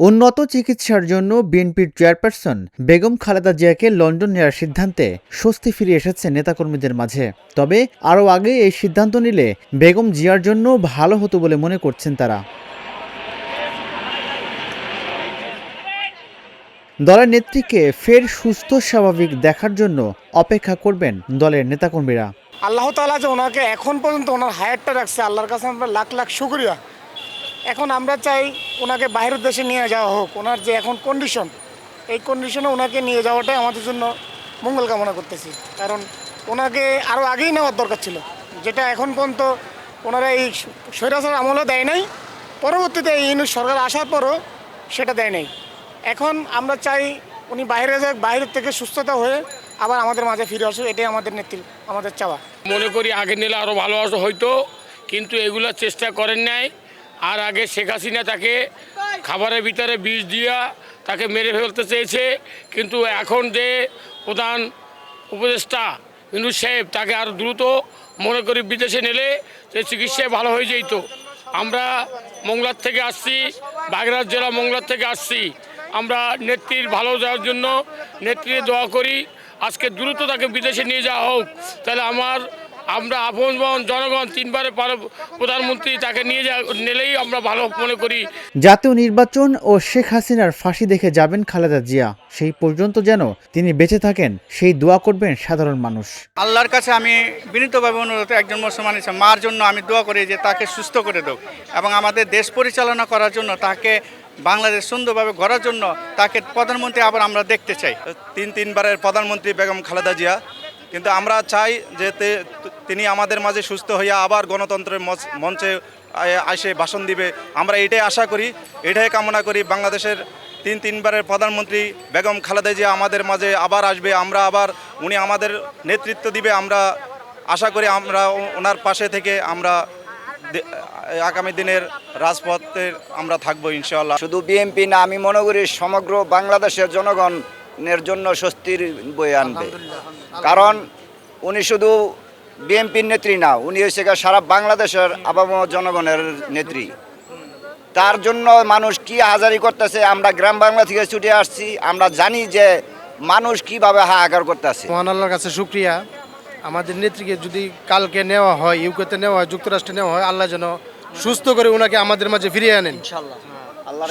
উন্নত চিকিৎসার জন্য বিএনপির চেয়ারপারসন বেগম খালেদা জিয়াকে লন্ডন নেওয়ার সিদ্ধান্তে স্বস্তি ফিরে এসেছে নেতাকর্মীদের মাঝে। তবে আরও আগে এই সিদ্ধান্ত নিলে বেগম জিয়ার জন্য ভালো হতো বলে মনে করছেন তারা। দলের নেত্রীকে ফের সুস্থ স্বাভাবিক দেখার জন্য অপেক্ষা করবেন দলের নেতাকর্মীরা। আল্লাহ তাআলা যে ওনাকে এখন পর্যন্ত ওনার হায়াতটা রাখছে, আল্লাহর কাছে আমরা লাখ লাখ শুকরিয়া। এখন আমরা চাই ওনাকে বাইরের দেশে নিয়ে যাওয়া হোক। ওনার যে এখন কন্ডিশন, এই কন্ডিশনে ওনাকে নিয়ে যাওয়াটাই আমাদের জন্য মঙ্গল কামনা করতেছি। কারণ ওনাকে আরও আগেই নেওয়ার দরকার ছিল, যেটা এখন পর্যন্ত ওনারা এই স্বৈরাচার আমলে দেয় নাই। পরবর্তীতে এই ইউনিট সরকার আসার পরও সেটা দেয় নাই। এখন আমরা চাই উনি বাইরে যাক, বাইরের থেকে সুস্থতা হয়ে আবার আমাদের মাঝে ফিরে আসুক। এটাই আমাদের নেত্রী, আমাদের চাওয়া। মনে করি আগে নিলে আরও ভালো হইতো, কিন্তু এগুলো চেষ্টা করেন নাই। আর আগে শেখ হাসিনা তাকে খাবারের ভিতরে বিষ দিয়া তাকে মেরে ফেলতে চেয়েছে, কিন্তু এখন যে প্রধান উপদেষ্টা ইউনূস সাহেব তাকে আরও দ্রুত মনে করি বিদেশে নিলে যে চিকিৎসায় ভালো হয়ে যেত। আমরা মংলার থেকে আসছি, বাগেরহাট জেলা মংলার থেকে আসছি। আমরা নেত্রীর ভালো যাওয়ার জন্য নেত্রীর দোয়া করি, আজকে দ্রুত তাকে বিদেশে নিয়ে যাওয়া হোক। তাহলে আমরা আপন জনগণ তিনবারে প্রধানমন্ত্রী তাকে নিলেই আমরা ভালো মনে করি। জাতীয় নির্বাচন ও শেখ হাসিনার ফাঁসি দেখে যাবেন খালেদা জিয়া। সেই পর্যন্ত যেন তিনি বেঁচে থাকেন, সেই দোয়া করবেন সাধারণ মানুষ। আল্লাহর কাছে আমি বিনীতভাবে অনুরোধ, একজন মুসলমান হিসেবে মার জন্য আমি দোয়া করি যে তাকে সুস্থ করে দাও, এবং আমাদের দেশ পরিচালনা করার জন্য তাকে বাংলাদেশ সুন্দরভাবে গড়ার জন্য তাকে প্রধানমন্ত্রী আবার আমরা দেখতে চাই। তিনবারের প্রধানমন্ত্রী বেগম খালেদা জিয়া, কিন্তু আমরা চাই যে তিনি আমাদের মাঝে সুস্থ হইয়া আবার গণতন্ত্রের মঞ্চে এসে ভাষণ দিবে। আমরা এটাই আশা করি, এটাই কামনা করি। বাংলাদেশের তিনবারের প্রধানমন্ত্রী বেগম খালেদা জিয়া আমাদের মাঝে আবার আসবে, উনি আমাদের নেতৃত্ব দিবে। আমরা আশা করি আমরা ওনার পাশে থেকে আমরা আগামী দিনের রাজপথে আমরা থাকবো ইনশাআল্লাহ। শুধু বিএনপি না, আমি মনে করি সমগ্র বাংলাদেশের জনগণের জন্য স্বস্তির বয়ে আনবে। কারণ উনি শুধু বিএনপির নেত্রী না, উনি হচ্ছে সারা বাংলাদেশের আপামর জনগণের নেত্রী। তার জন্য মানুষ কি হাজারি করতেছে, আমরা গ্রাম বাংলা থেকে ছুটে আসছি, আমরা জানি যে মানুষ কিভাবে হাহাকার করতেছে। মহান আল্লাহর কাছে শুকরিয়া, আমাদের নেত্রীকে যদি কালকে নেওয়া হয়, ইউকেতে নেওয়া হয়, যুক্তরাষ্ট্রে নেওয়া হয়, আল্লাহ যেন সুস্থ করে ওনাকে আমাদের মাঝে ফিরিয়ে আনেন।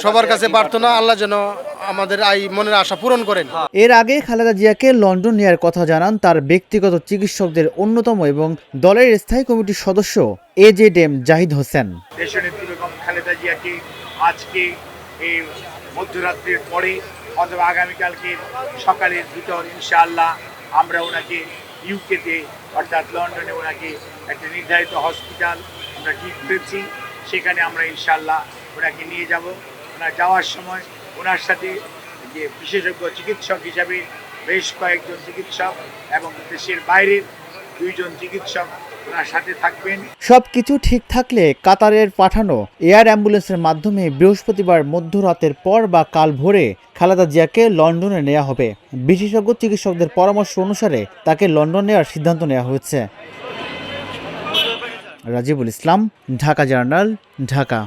সবার কাছে প্রার্থনা, আল্লাহ যেন আমাদের এই মনের আশা পূরণ করেন। এর আগে খালেদা জিয়াকে লন্ডন নেওয়ার কথা জানান তার ব্যক্তিগত চিকিৎসকদের অন্যতম এবং দলের স্থায়ী কমিটির সদস্য এজেডএম জাহিদ হোসেন। দেশনেত্রী বেগম খালেদা জিয়াকে আজকে এই মধ্যরাত্রির পরে অথবা আগামীকালকে সকালের ভিতর ইনশাআল্লাহ আমরা ওনাকে ইউকেতে অর্থাৎ লন্ডনে ওনাকে একটা নির্ধারিত হসপিটাল আমরা ঠিক করেছি, সেখানে আমরা ইনশাআল্লাহ ওনাকে নিয়ে যাব। ওনার যাওয়ার সময় ওনার সাথে যে বিশেষজ্ঞ চিকিৎসক হিসাবে বেশ কয়েকজন চিকিৎসক এবং দেশের বাইরের 2 জন চিকিৎসক ওনার সাথে থাকবেন। সবকিছু ঠিক থাকলে কাতারের পাঠানো এয়ার অ্যাম্বুলেন্সের মাধ্যমে বৃহস্পতিবার মধ্যরাতের পর বা কাল ভোরে খালেদা জিয়াকে লন্ডনে নেওয়া হবে। বিশেষজ্ঞ চিকিৎসকদের পরামর্শ অনুসারে তাকে লন্ডন নেওয়ার সিদ্ধান্ত নেওয়া হয়েছে। রাজিবুল ইসলাম, ঢাকা জার্নাল, ঢাকা।